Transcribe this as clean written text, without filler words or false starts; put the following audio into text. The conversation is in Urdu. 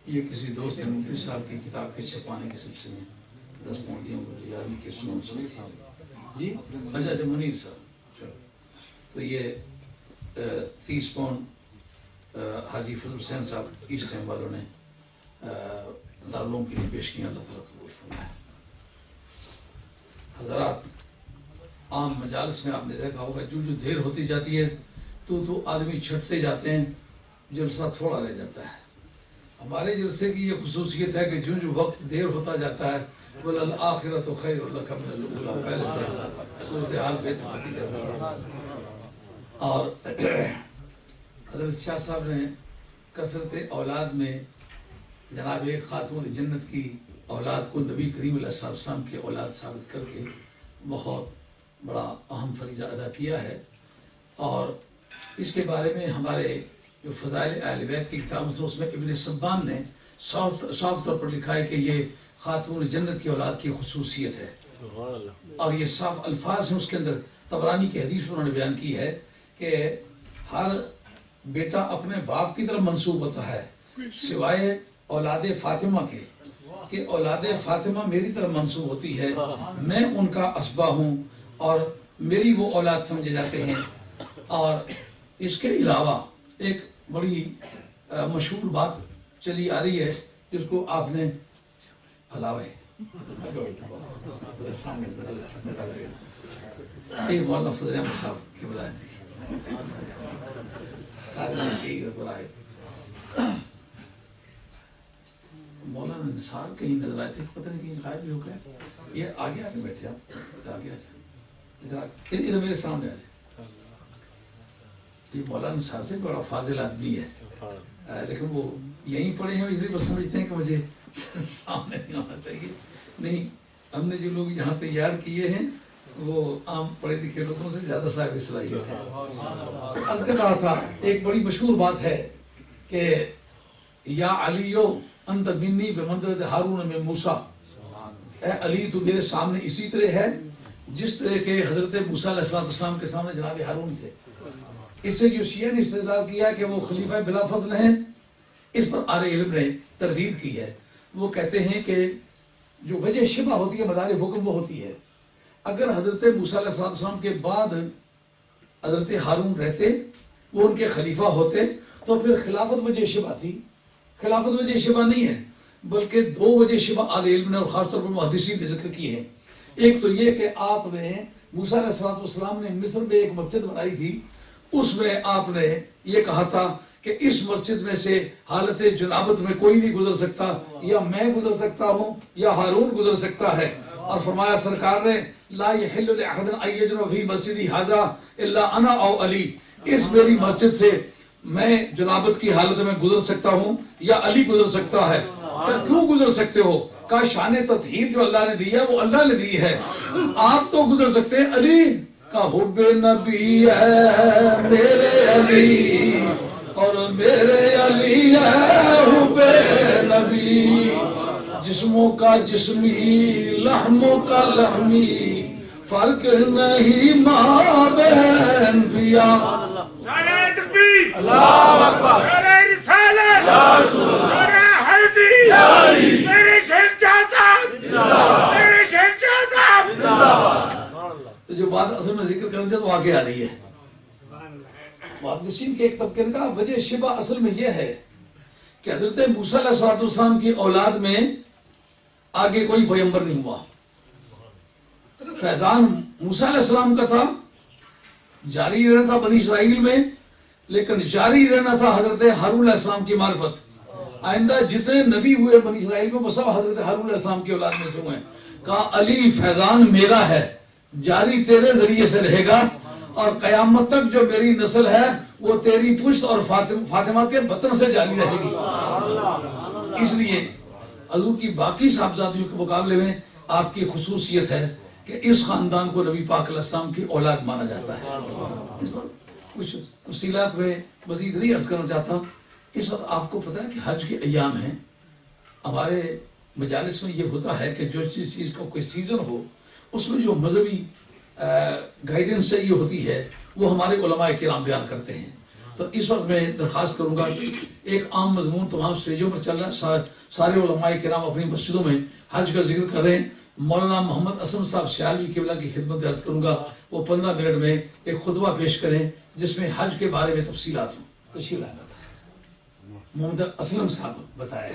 یہ کسی دوست نے مفتی صاحب کی کتاب کے چھپانے کے سلسلے میں 10 پونتیوں کو یاد کے سنوں جی اچھا منیر صاحب چلو تو یہ 30 پون حاجی فضل حسین صاحب ایسٹ سیم والوں نے دارالعلوم کے لیے پیش کیا. اللہ تعالیٰ قبول فرمائے. حضرات عام مجالس میں آپ نے دیکھا ہوگا جو دیر ہوتی جاتی ہے تو آدمی چھٹتے جاتے ہیں, جلسہ تھوڑا رہ جاتا ہے. ہمارے جلسے کی یہ خصوصیت ہے کہ جو وقت دیر ہوتا جاتا ہے وَالْآخِرَةُ خَيْرٌ لَكَ مِنَ الْأُولَىٰ پہلے سے صورتحال بہتر ہوتی جاتی ہے. اور حضرت شاہ صاحب نے کثرت اولاد میں جناب ایک خاتون جنت کی اولاد کو نبی کریم علیہ السلام کی اولاد ثابت کر کے بہت بڑا اہم فریضہ ادا کیا ہے. اور اس کے بارے میں ہمارے جو فضائل اہل بیت کی کتاب ہے اس میں ابن سبان نے صاف طور پر لکھا ہے کہ یہ خاتون جنت کی اولاد کی خصوصیت ہے, اور یہ صاف الفاظ ہیں اس کے اندر. طبرانی کی حدیث انہوں نے بیان کی ہے کہ ہر بیٹا اپنے باپ کی طرف منسوب ہوتا ہے سوائے اولاد فاطمہ کے, کہ اولاد فاطمہ میری طرف منسوب ہوتی ہے, میں ان کا اسبا ہوں اور میری وہ اولاد سمجھے جاتے ہیں. اور اس کے علاوہ ایک بڑی مشہور بات چلی آ رہی ہے جس کو آپ نے ہلاوے مولانا فضل احمد صاحب کی بلائیں مولانا نثار کہیں نظر آئے تھے, پتہ نہیں کہیں غائب بھی ہو گئے. یہ آگے آ کے بیٹھے آپ آگے ادھر میرے سامنے آ جائے. یہ مولانا نثار سے بڑا فاضل آدمی ہے, لیکن وہ یہیں پڑے ہیں اس لیے وہ سمجھتے ہیں کہ مجھے سامنے نہیں آنا چاہیے. نہیں, ہم نے جو لوگ یہاں تیار کیے ہیں وہ عام پڑھے لکھے لوگوں سے زیادہ صاحب صلاحیت ہے. عرض کر رہا تھا ایک بڑی مشہور بات ہے کہ یا علیو انت منی بمنزلۃ ہارون من موسیٰ, اے علی تو میرے سامنے اسی طرح ہے جس طرح کے حضرت موسیٰ علیہ السلام کے سامنے جناب ہارون تھے. اس سے جو شیعہ نے استدلال کیا کہ وہ خلیفہ بلا فضل ہیں, اس پر اہل علم نے تردید کی ہے. وہ کہتے ہیں کہ جو وجہ شبہ ہوتی ہے مدار حکم وہ ہوتی ہے اگر حضرت موسیٰ علیہ السلام کے بعد حضرت ہارون رہتے, وہ ان کے خلیفہ ہوتے, تو پھر خلافت وجہ شبہ تھی. خلافت وجہ شبہ نہیں ہے, بلکہ 2 وجہ شبہ اہل علم نے اور خاص طور پر محدثین نے ذکر کی ہے. ایک تو یہ کہ آپ نے موسیٰ علیہ السلام نے مصر میں ایک مسجد بنائی تھی, اس میں آپ نے یہ کہا تھا کہ اس مسجد میں سے حالت جنابت میں کوئی نہیں گزر سکتا, یا میں گزر سکتا ہوں یا ہارون گزر سکتا ہے. اور فرمایا سرکار نے لا یحل لأحد ان یجنب فی مسجدی ھذا الا انا او علی, اس میری مسجد سے میں جنابت کی حالت میں گزر سکتا ہوں یا علی گزر سکتا ہے. کیوں گزر سکتے ہو؟ کا شان تطہیر جو اللہ نے دی ہے وہ اللہ نے دی ہے, آپ تو گزر سکتے ہیں. علی کا حب نبی ہے میرے علی اور میرے علی ہے حب نبی, جسموں کا جسمی لحموں کا لحمی فرق نہیں ماں بہن بیا. نعرہ تکبیر, اللہ اکبر, نعرہ رسالت, یا رسول اللہ, نعرہ حیدری, یا علی, میرے شہنشاہ صاحب, میرے شہنشاہ صاحب. تو جو بات اصل میں ذکر کرنا چاہتا تو آگے آ رہی ہے. محدثین کے ایک طبقے نے کہا وجہ شبہ اصل میں یہ ہے کہ حضرت موسیٰ علیہ السلام کی اولاد میں آگے کوئی پیغمبر نہیں ہوا. فیضان موسیٰ علیہ السلام کا تھا, جاری رہنا تھا بنی اسرائیل میں, لیکن جاری رہنا تھا حضرت ہارون علیہ السلام کی معرفت. آئندہ جتنے نبی ہوئے بنی اسرائیل میں وہ سب حضرت ہارون علیہ السلام کی اولاد میں سے ہوئے. کہا علی فیضان میرا ہے, جاری تیرے ذریعے سے رہے گا, اور قیامت تک جو میری نسل ہے وہ تیری پشت اور فاطمہ کے بطن سے جاری رہے گی. اس لیے حضور کی باقی صاحبزادیوں کے مقابلے میں آپ کی خصوصیت ہے کہ اس خاندان کو نبی پاک علیہ السلام کی اولاد مانا جاتا ہے. اس پر کچھ تفصیلات میں مزید نہیں عرض کرنا چاہتا. اس وقت آپ کو پتا ہے کہ حج کے ایام ہیں. ہمارے مجالس میں یہ ہوتا ہے کہ جو چیز کا کوئی سیزن ہو اس میں جو مذہبی گائیڈنس چاہیے ہوتی ہے وہ ہمارے علماء کرام بیان کرتے ہیں. تو اس وقت میں درخواست کروں گا کہ ایک عام مضمون تمام اسٹیجوں پر چل رہا ہے، سارے علماء کرام اپنی مسجدوں میں حج کا ذکر کر رہے ہیں۔ مولانا محمد اسلم صاحب سیالوی قبلہ کی خدمت عرض کروں گا، وہ 15 منٹ میں ایک خطبہ پیش کریں جس میں حج کے بارے میں تفصیلات ہوں۔ تشریف لائیں محمد اسلم صاحب بتائیں۔